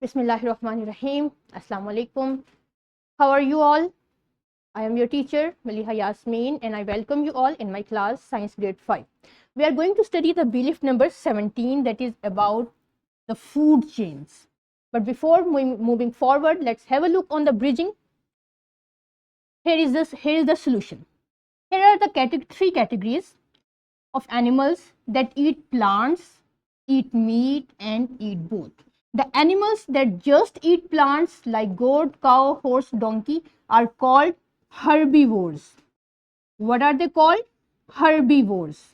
Bismillahirrahmanirrahim. Assalamu alaikum. How are you all? I am your teacher, Maliha Yasmin, and I welcome you all in my class, Science Grade 5. We are going to study the belief number 17, that is about the food chains. But before moving forward, let's have a look on the bridging. Here is the solution. Here are the three categories of animals that eat plants, eat meat, and eat both. The animals that just eat plants like goat, cow, horse, donkey are called herbivores. What are they called? Herbivores.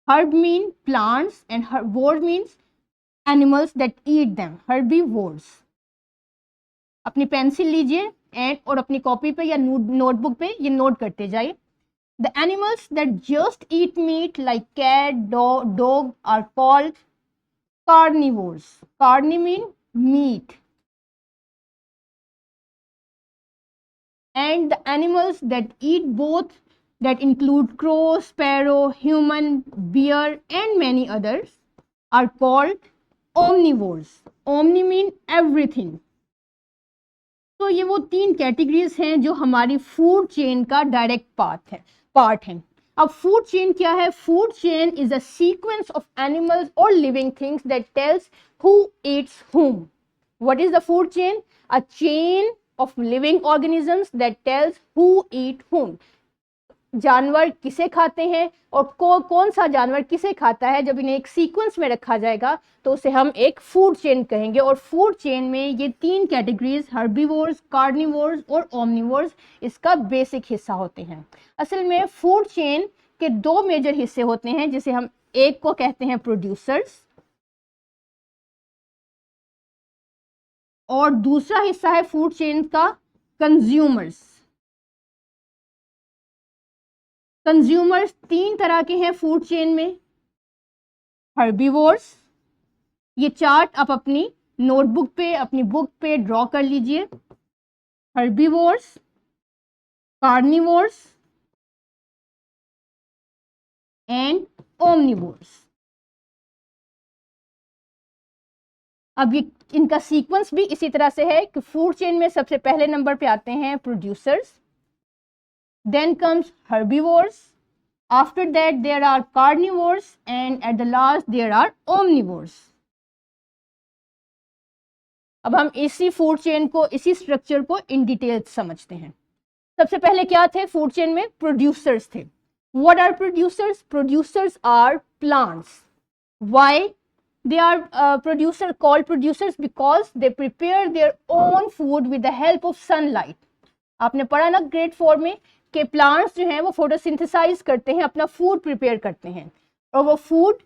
Herb means plants and herbivore means animals that eat them. Herbivores. अपनी pencil लीजिए and और अपनी copy पे या notebook पे ये note करते जाइए. The animals that just eat meat like cat, dog are called carnivores. Carni mean meat. And the animals that eat both, that include crow, sparrow, human, bear and many others are called omnivores. Omni mean everything. तो ये वो तीन categories हैं जो हमारी food chain का direct part है. अब फूड चेन क्या है? Food chain is a sequence of animals और living things that tells who eats whom. What is the food chain? A chain of living organisms that tells who eat whom. जानवर किसे खाते हैं और कौन सा जानवर किसे खाता है, जब इन्हें एक सीक्वेंस में रखा जाएगा तो उसे हम एक फूड चेन कहेंगे. और फूड चेन में ये तीन कैटेगरीज हर्बीवोर्स, कार्निवोर्स और ओमनिवोर्स इसका बेसिक हिस्सा होते हैं. असल में फूड चेन के दो मेजर हिस्से होते हैं, जिसे हम एक को कहते हैं प्रोड्यूसर्स और दूसरा हिस्सा है फूड चेन का कंज्यूमर्स. कंज्यूमर्स तीन तरह के हैं फूड चेन में. हर्बीवोर्स, ये चार्ट आप अपनी नोटबुक पे, अपनी बुक पे ड्रॉ कर लीजिए. Herbivores, carnivores and omnivores. अब ये इनका सीक्वेंस भी इसी तरह से है कि फूड चेन में सबसे पहले नंबर पे आते हैं producers, then comes herbivores, after that there are carnivores and at the last there are omnivores. अब हम इसी फूड चेन को, इसी स्ट्रक्चर को इन डिटेल समझते हैं. सबसे पहले क्या थे फूड चेन में? प्रोड्यूसर्स थे. What are producers? Producers are plants. Why they are called producers? Because they prepare their own food with the help of sunlight. आपने पढ़ा ना ग्रेड 4 में कि प्लांट्स जो हैं वो फोटोसिंथेसाइज करते हैं, अपना फूड प्रिपेयर करते हैं और वो फूड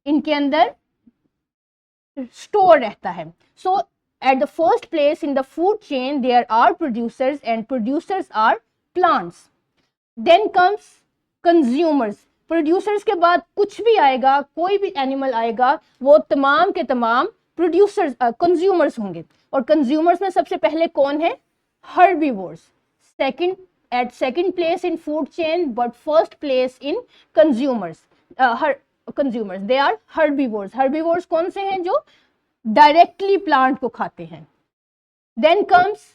इनके अंदर स्टोर रहता है. So at the first place in the food chain there are producers and producers are plants. Then comes consumers. Producers के बाद कुछ भी आएगा, कोई भी एनिमल आएगा, वो तमाम के तमाम प्रोड्यूसर्स कंज्यूमर्स होंगे. और कंज्यूमर्स में सबसे पहले कौन है? Herbivores. At second place in food chain, but first place in consumers. Consumers. They are herbivores. Herbivores कौन से हैं? जो directly plant को खाते हैं. Then comes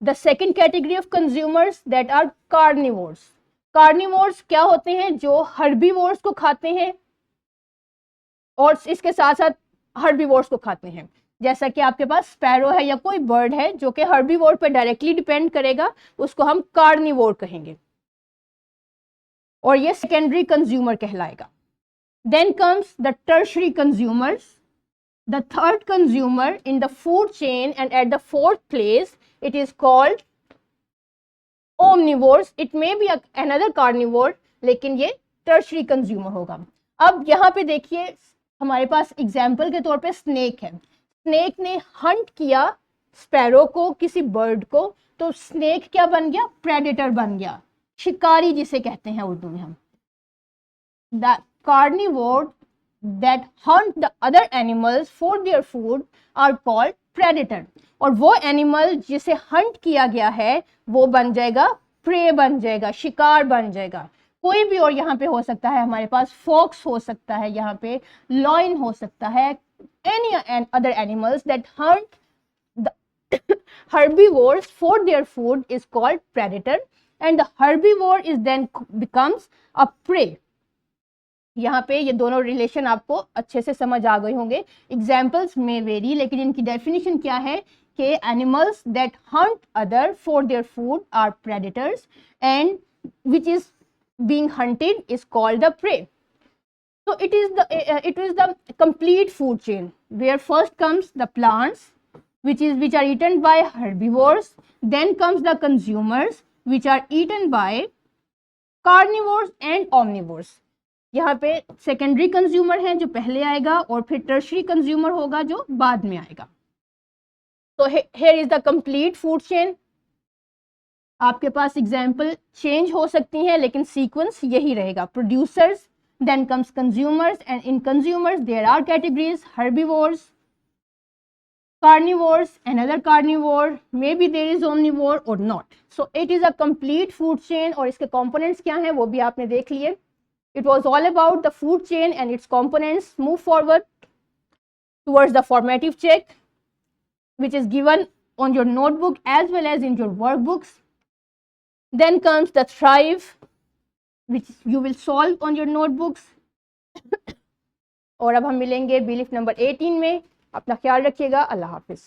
the second category of consumers, that are carnivores. Carnivores क्या होते हैं? जो herbivores को खाते हैं और इसके साथ साथ herbivores को खाते हैं. जैसा कि आपके पास स्पैरो है या कोई बर्ड है जो कि हर्बीवोर पर डायरेक्टली डिपेंड करेगा, उसको हम कार्निवोर कहेंगे और ये सेकेंडरी कंज्यूमर कहलाएगा. Then comes the tertiary consumers, the third consumer in the food chain and at the fourth place it is called omnivores. It may be another carnivore, लेकिन ये tertiary consumer होगा. अब यहाँ पे देखिए हमारे पास एग्जाम्पल के तौर पे स्नेक है. स्नेक ने हंट किया स्पैरो को, किसी बर्ड को, तो स्नेक क्या बन गया? प्रेडेटर बन गया, शिकारी जिसे कहते हैं उर्दू में हम. The carnivore that hunt the other animals for their food are called predator. और वो एनिमल जिसे हंट किया गया है वो बन जाएगा प्रे, बन जाएगा, शिकार बन जाएगा. कोई भी और यहाँ पे हो सकता है, हमारे पास फॉक्स हो सकता है, यहाँ पे लॉइन हो सकता है, any and other animals that hunt herbivores for their food is called predator and the herbivore is then becomes a prey. यहाँ पे ये दोनों रिलेशन आपको अच्छे से समझ आ गए होंगे. एग्जाम्पल्स में वेरी, लेकिन इनकी डेफिनेशन क्या है कि animals that hunt other for their food are predators and which is being hunted is called the prey. So it is the complete food chain where first comes the plants which are eaten by herbivores, then comes the consumers which are eaten by carnivores and omnivores. यहाँ पे secondary consumer है जो पहले आएगा और फिर tertiary consumer होगा जो बाद में आएगा. तो here is the complete food chain. आपके पास एग्जाम्पल चेंज हो सकती हैं लेकिन सीक्वेंस यही रहेगा. Producers, then comes consumers, and in consumers there are categories: herbivores, carnivores, another carnivore, maybe there is omnivore or not. So it is a complete food chain. और इसके components क्या हैं वो भी आपने देख लिए. It was all about the food chain and its components. Move forward towards the formative check which is given on your notebook as well as in your workbooks. Then comes the thrive which you will solve on your notebooks. और अब हम मिलेंगे belief number 18 में. अपना ख्याल रखिएगा. अल्लाह हाफिज.